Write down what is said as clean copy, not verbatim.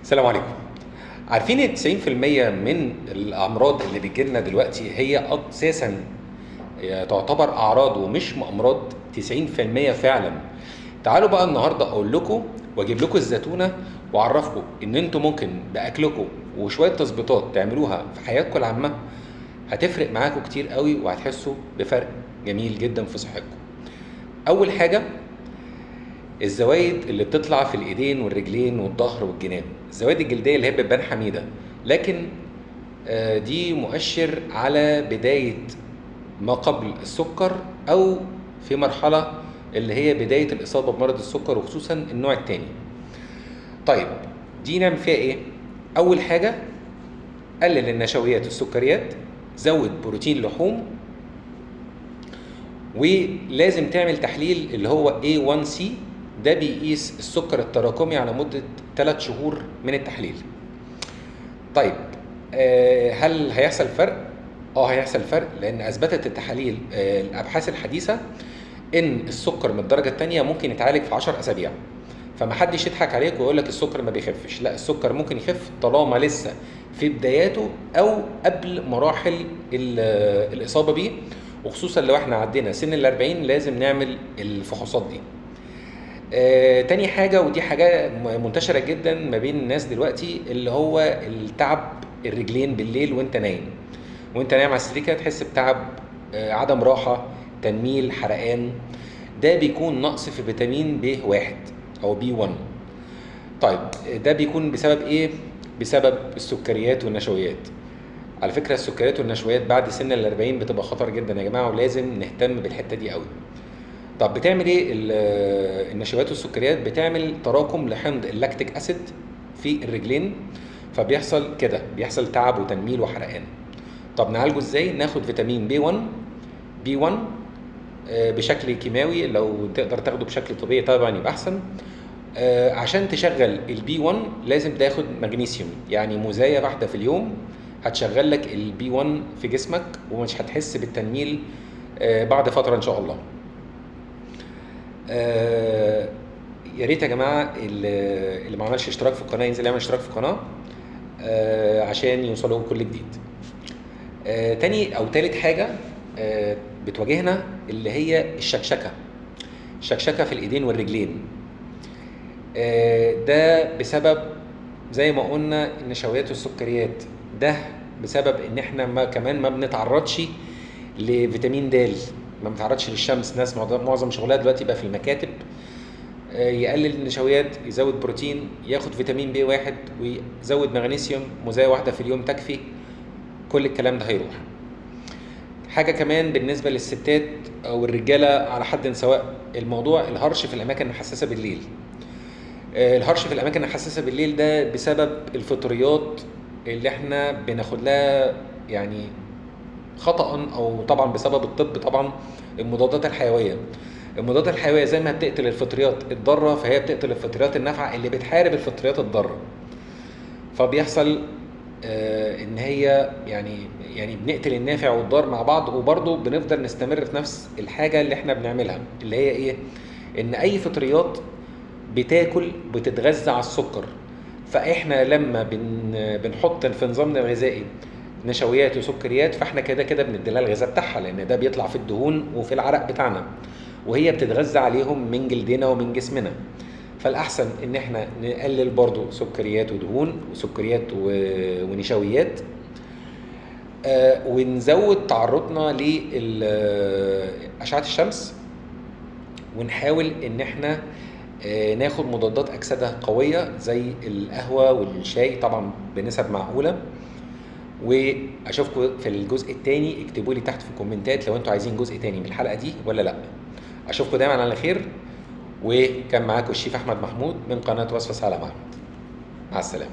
السلام عليكم. عارفين ان 90% من الامراض اللي بتجيلنا دلوقتي هي اساسا تعتبر اعراض ومش امراض. 90% فعلا. تعالوا بقى النهارده اقول لكم واجيب لكم الزتونه واعرفكم ان انتم ممكن باكلكم وشويه تظبيطات تعملوها في حياتكم العامه هتفرق معاكم كتير قوي وهتحسوا بفرق جميل جدا في صحتكم. اول حاجه الزوايد اللي بتطلع في الايدين والرجلين والظهر والجناب، الزوايد الجلديه اللي هي بتبان حميده، لكن دي مؤشر على بدايه ما قبل السكر او في مرحله اللي هي بدايه الاصابه بمرض السكر وخصوصا النوع الثاني. طيب دي نعمل فيها ايه؟ اول حاجه قلل النشويات والسكريات، زود بروتين لحوم، ولازم تعمل تحليل اللي هو A1C، ده بيقيس السكر التراكمي على مدة 3 شهور من التحليل. طيب هل هيحصل فرق؟ هيحصل فرق، لأن أثبتت التحاليل الأبحاث الحديثة إن السكر من الدرجة الثانية ممكن يتعالج في 10 أسابيع. فما حدش يضحك عليك ويقول لك السكر ما بيخفش، لا، السكر ممكن يخف طالما لسه في بداياته أو قبل مراحل الإصابة بيه، وخصوصا لو احنا عدينا سن ال40 لازم نعمل الفحوصات دي. تاني حاجة، ودي حاجة منتشرة جدا ما بين الناس دلوقتي، اللي هو التعب الرجلين بالليل وانت نايم. وانت نايم على السرير كده تحس بتعب، عدم راحة، تنميل، حرقان. ده بيكون نقص في فيتامين B1 او B1. طيب ده بيكون بسبب ايه؟ بسبب السكريات والنشويات. على فكرة السكريات والنشويات بعد سن ال40 بتبقى خطر جدا يا جماعة، ولازم نهتم بالحتة دي قوي. طب بتعمل ايه النشويات والسكريات؟ بتعمل تراكم لحمض اللاكتيك اسيد في الرجلين، فبيحصل كده، بيحصل تعب وتنميل وحرقان. طب نعالجه ازاي؟ ناخد فيتامين B1 بشكل كيماوي، لو تقدر تاخده بشكل طبيعي طبعا يبقى احسن. عشان تشغل الB1 لازم تاخد مغنيسيوم، يعني مزايا واحدة في اليوم هتشغل لك الB1 في جسمك ومش هتحس بالتنميل بعد فترة ان شاء الله. يا ريت يا جماعه اللي ما عملش اشتراك في القناه ينزل يعمل اشتراك في القناه عشان يوصلوا كل جديد. تاني او تالت حاجه بتواجهنا اللي هي الشكشكه في الايدين والرجلين. ده بسبب زي ما قلنا النشويات والسكريات، ده بسبب ان احنا كمان ما بنتعرضش لفيتامين د، ما بنتعرضش للشمس. ناس معظم شغلها دلوقتي بقى في المكاتب، يقلل النشويات، يزود بروتين، ياخد فيتامين B1 ويزود مغنيسيوم، مزايا واحدة في اليوم تكفي. كل الكلام ده هيروح. حاجة كمان بالنسبة للستات او الرجالة على حد سواء، الموضوع الهرش في الاماكن الحساسة بالليل. الهرش في الاماكن الحساسة بالليل ده بسبب الفطريات اللي احنا بناخد لها يعني خطأ، او طبعا بسبب الطب. طبعا المضادات الحيويه زي ما بتقتل الفطريات الضاره، فهي بتقتل الفطريات النافعه اللي بتحارب الفطريات الضاره. فبيحصل ان هي يعني بنقتل النافع والضار مع بعض، وبرضه بنفضل نستمر في نفس الحاجه اللي احنا بنعملها، اللي هي ايه؟ ان اي فطريات بتتغذى على السكر. فاحنا لما بنحط في نظامنا الغذائي نشويات وسكريات، فاحنا كده كده بندي لها الغذاء بتاعها، لان ده بيطلع في الدهون وفي العرق بتاعنا، وهي بتتغذى عليهم من جلدنا ومن جسمنا. فالاحسن ان احنا نقلل برضو سكريات ودهون وسكريات ونشويات، ونزود تعرضنا لاشعه الشمس، ونحاول ان احنا ناخد مضادات اكسده قويه زي القهوه والشاي، طبعا بنسب معقوله. واشوفكم في الجزء الثاني. اكتبوا لي تحت في الكومنتات لو انتوا عايزين جزء ثاني من الحلقه دي ولا لا. اشوفكم دايما على خير، وكان معاكم الشيف احمد محمود من قناه وصفه سهله مع احمد. مع السلامه.